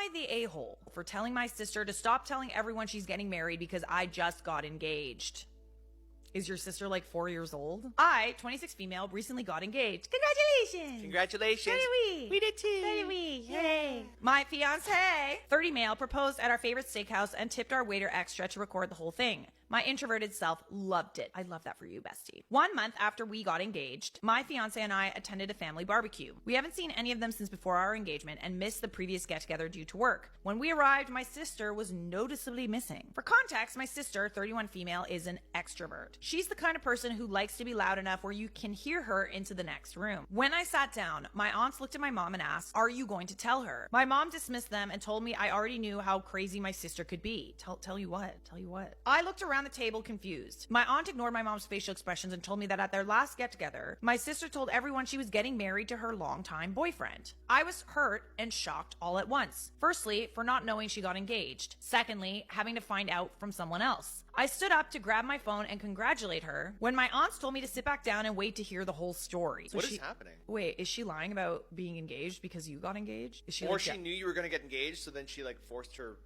I the a-hole for telling my sister to stop telling everyone she's getting married because I just got engaged? Is your sister like 4 years old? I, 26 female, recently got engaged. Congratulations! Congratulations! So did we. We did too! So did we. Yay! My fiance, 30 male, proposed at our favorite steakhouse and tipped our waiter extra to record the whole thing. My introverted self loved it. I love that for you, bestie. 1 month after we got engaged, my fiance and I attended a family barbecue. We haven't seen any of them since before our engagement and missed the previous get-together due to work. When we arrived, my sister was noticeably missing. For context, my sister, 31 female, is an extrovert. She's the kind of person who likes to be loud enough where you can hear her into the next room. When I sat down, my aunts looked at my mom and asked, "Are you going to tell her?" My mom dismissed them and told me I already knew how crazy my sister could be. Tell you what? I looked around the table confused. My aunt ignored my mom's facial expressions and told me that at their last get-together, my sister told everyone she was getting married to her longtime boyfriend. I was hurt and shocked all at once. Firstly, for not knowing she got engaged. Secondly, having to find out from someone else. I stood up to grab my phone and congratulate her when my aunts told me to sit back down and wait to hear the whole story. What is happening? Wait, is she lying about being engaged because you got engaged? Is she Or she knew you were going to get engaged, so then she like forced her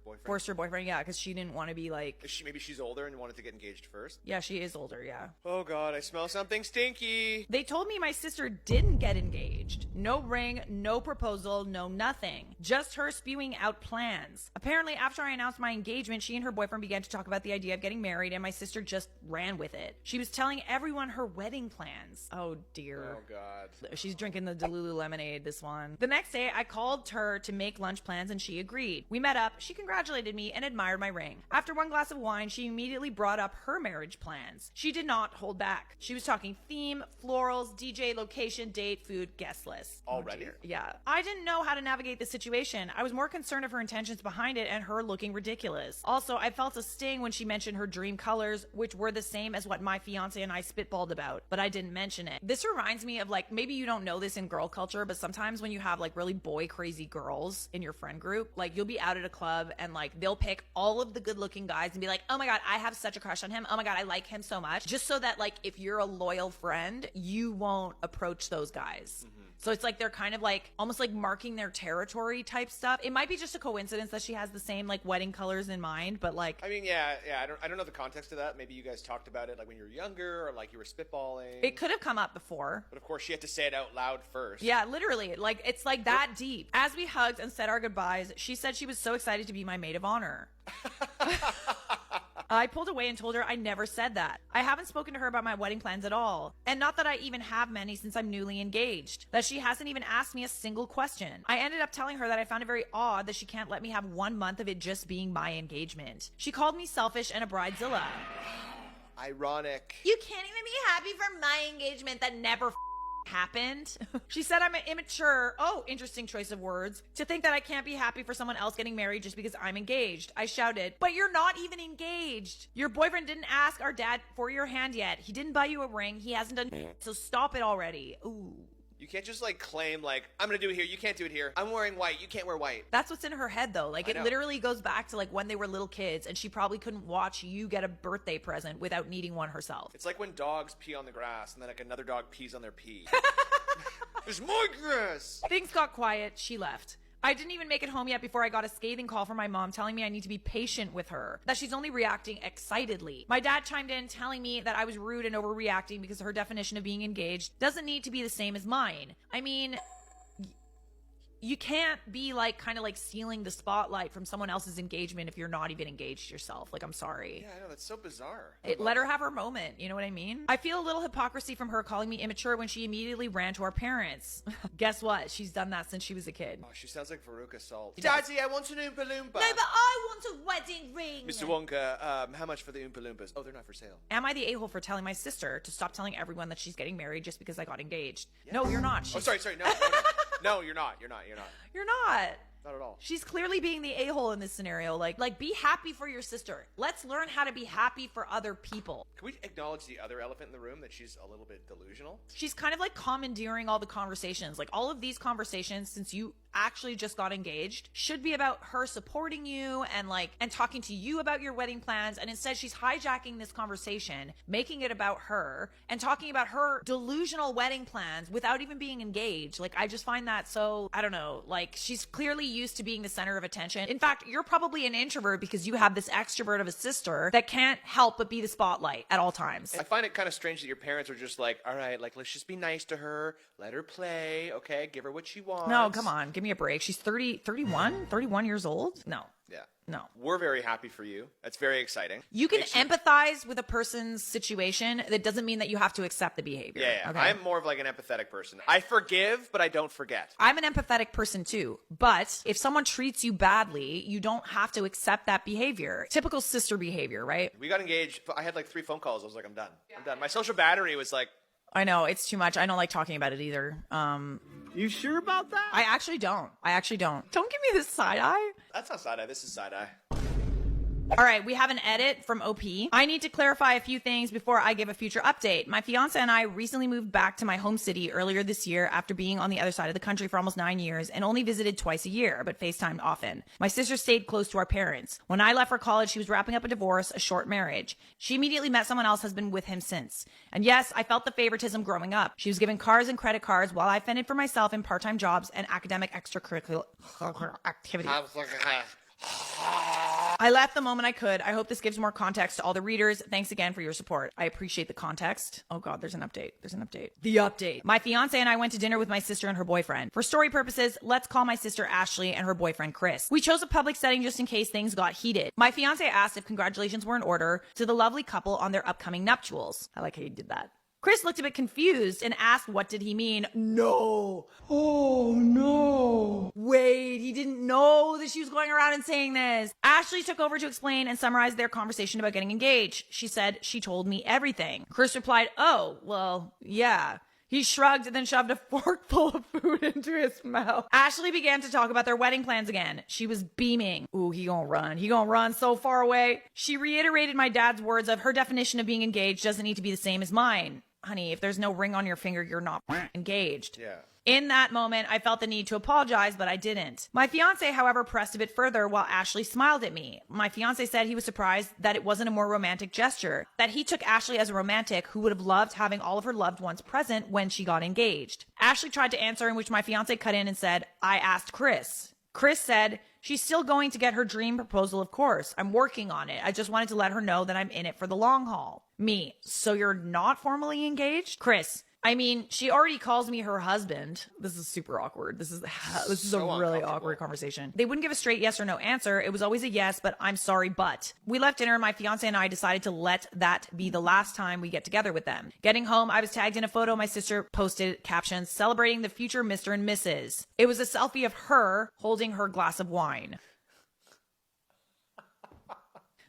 boyfriend? Yeah, because she didn't want to be like... Maybe she's older and wanted to get engaged first? Yeah, she is older, yeah. Oh god, I smell something stinky! They told me my sister didn't get engaged. No ring, no proposal, no nothing. Just her spewing out plans. Apparently, after I announced my engagement, she and her boyfriend began to talk about the idea of getting married, and my sister just ran with it. She was telling everyone her wedding plans. Oh dear. Oh god. She's drinking the Delulu lemonade, this one. The next day, I called her to make lunch plans and she agreed. We met up, she congratulated me and admired my ring. After one glass of wine, she immediately brought up her marriage plans. She did not hold back. She was talking theme, florals, DJ, location, date, food, guest list. Already? Yeah. I didn't know how to navigate the situation. I was more concerned of her intentions behind it and her looking ridiculous. Also, I felt a sting when she mentioned her dream colors, which were the same as what my fiance and I spitballed about, but I didn't mention it. This reminds me of like, maybe you don't know this in girl culture, but sometimes when you have like really boy crazy girls in your friend group, like you'll be out at a club and like they'll pick all of the good looking guys and be like, oh my god, I have such a crush on him. Oh my god, I like him so much. Just so that like if you're a loyal friend, you won't approach those guys. Mm-hmm. So it's like they're kind of like almost like marking their territory type stuff. It might be just a coincidence that she has the same like wedding colors in mind, but like I mean, yeah, I don't know the context of that. Maybe you guys talked about it like when you were younger or like you were spitballing. It could have come up before. But of course she had to say it out loud first. Yeah, literally. Like it's like that deep. As we hugged and said our goodbyes, she said she was so excited to be my maid of honor. I pulled away and told her I never said that. I haven't spoken to her about my wedding plans at all. And not that I even have many since I'm newly engaged. That she hasn't even asked me a single question. I ended up telling her that I found it very odd that she can't let me have 1 month of it just being my engagement. She called me selfish and a bridezilla. Ironic. You can't even be happy for my engagement that never happened. She said I'm immature. Oh, interesting choice of words. To think that I can't be happy for someone else getting married just because I'm engaged. I shouted, but you're not even engaged. Your boyfriend didn't ask our dad for your hand yet. He didn't buy you a ring. He hasn't done so stop it already. Ooh. You can't just like claim like, I'm gonna do it here, you can't do it here. I'm wearing white, you can't wear white. That's what's in her head though. Like it literally goes back to like when they were little kids and she probably couldn't watch you get a birthday present without needing one herself. It's like when dogs pee on the grass and then like another dog pees on their pee. There's more grass! Things got quiet. She left. I didn't even make it home yet before I got a scathing call from my mom telling me I need to be patient with her, that she's only reacting excitedly. My dad chimed in telling me that I was rude and overreacting because her definition of being engaged doesn't need to be the same as mine. I mean, you can't be like kind of like stealing the spotlight from someone else's engagement if you're not even engaged yourself. Like, I'm sorry. Yeah, I know. That's so bizarre. Let her have her moment. You know what I mean? I feel a little hypocrisy from her calling me immature when she immediately ran to our parents. Guess what? She's done that since she was a kid. Oh, she sounds like Veruca Salt. Daddy, I want an Oompa Loompa. No, but I want a wedding ring. Mr. Wonka, how much for the Oompa Loompas? Oh, they're not for sale. Am I the a-hole for telling my sister to stop telling everyone that she's getting married just because I got engaged? Yeah. No, you're not. Oh, sorry. No. No, you're not. You're not. You're not. Not at all. She's clearly being the a-hole in this scenario. Like be happy for your sister. Let's learn how to be happy for other people. Can we acknowledge the other elephant in the room, that she's a little bit delusional? She's kind of like commandeering all the conversations. Like all of these conversations, since you actually just got engaged, should be about her supporting you and talking to you about your wedding plans. And instead she's hijacking this conversation, making it about her and talking about her delusional wedding plans without even being engaged. Like, I just find that so, I don't know, like she's clearly used to to being the center of attention. In fact, you're probably an introvert because you have this extrovert of a sister that can't help but be the spotlight at all times. I find it kind of strange that your parents are just like, all right, like, let's just be nice to her. Let her play, okay? Give her what she wants. No, come on. Give me a break. She's 31 years old? No. Yeah. No. We're very happy for you. That's very exciting. You can empathize with a person's situation. That doesn't mean that you have to accept the behavior. Yeah. Okay? I'm more of like an empathetic person. I forgive, but I don't forget. I'm an empathetic person too. But if someone treats you badly, you don't have to accept that behavior. Typical sister behavior, right? We got engaged. I had like 3 phone calls. I was like, I'm done. I'm done. My social battery was like... I know, it's too much. I don't like talking about it either. You sure about that? I actually don't. Don't give me this side eye. That's not side-eye. This is side-eye. All right, we have an edit from OP. I need to clarify a few things before I give a future update. My fiance and I recently moved back to my home city earlier this year after being on the other side of the country for almost 9 years and only visited twice a year, but FaceTimed often. My sister stayed close to our parents. When I left for college, she was wrapping up a divorce, a short marriage. She immediately met someone else, has been with him since. And yes, I felt the favoritism growing up. She was given cars and credit cards while I fended for myself in part-time jobs and academic extracurricular activities. I left the moment I could. I hope this gives more context to all the readers. Thanks again for your support. I appreciate the context. Oh God, there's an update. The update. My fiance and I went to dinner with my sister and her boyfriend. For story purposes, let's call my sister Ashley and her boyfriend Chris. We chose a public setting just in case things got heated. My fiance asked if congratulations were in order to the lovely couple on their upcoming nuptials. I like how you did that. Chris looked a bit confused and asked what did he mean. No. Oh, no. Wait, he didn't know that she was going around and saying this. Ashley took over to explain and summarize their conversation about getting engaged. She said, she told me everything. Chris replied, oh, well, yeah. He shrugged and then shoved a forkful of food into his mouth. Ashley began to talk about their wedding plans again. She was beaming. Ooh, he gonna run. He gonna run so far away. She reiterated my dad's words of her definition of being engaged doesn't need to be the same as mine. Honey, if there's no ring on your finger, you're not engaged. Yeah. In that moment, I felt the need to apologize, but I didn't. My fiance, however, pressed a bit further while Ashley smiled at me. My fiance said he was surprised that it wasn't a more romantic gesture, that he took Ashley as a romantic who would have loved having all of her loved ones present when she got engaged. Ashley tried to answer, in which my fiance cut in and said, I asked Chris. Chris said, she's still going to get her dream proposal, of course. I'm working on it. I just wanted to let her know that I'm in it for the long haul. Me, so you're not formally engaged? Chris, I mean, she already calls me her husband. This is super awkward. This is So a really awkward conversation. They wouldn't give a straight yes or no answer. It was always a yes, but I'm sorry, but. We left dinner. My fiance and I decided to let that be the last time we get together with them. Getting home, I was tagged in a photo my sister posted, captions, celebrating the future Mr. and Mrs. It was a selfie of her holding her glass of wine.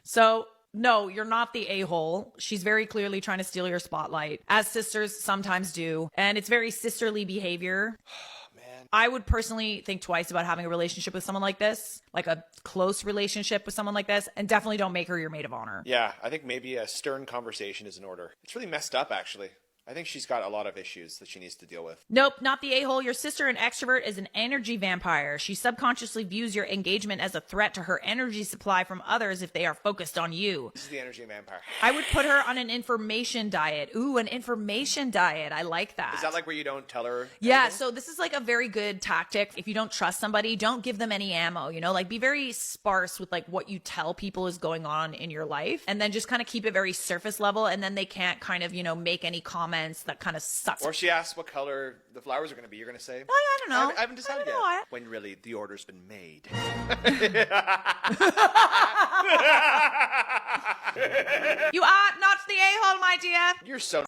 So... no, you're not the a-hole. She's very clearly trying to steal your spotlight, as sisters sometimes do. And it's very sisterly behavior. Man. I would personally think twice about having a relationship with someone like this, like a close relationship with someone like this, and definitely don't make her your maid of honor. Yeah, I think maybe a stern conversation is in order. It's really messed up, actually. I think she's got a lot of issues that she needs to deal with. Nope, not the a-hole. Your sister, an extrovert, is an energy vampire. She subconsciously views your engagement as a threat to her energy supply from others if they are focused on you. This is the energy vampire. I would put her on an information diet. Ooh, an information diet. I like that. Is that like where you don't tell her? Yeah, anything? so this is like a very good tactic. If you don't trust somebody, don't give them any ammo, you know, like be very sparse with like what you tell people is going on in your life, and then just kind of keep it very surface level, and then they can't kind of, you know, make any comments that kind of suck. Or she asks what color the flowers are going to be. You're going to say, Oh, I don't know. I haven't decided I don't know. yet. When really the order's been made. You are not the a-hole, my dear. You're so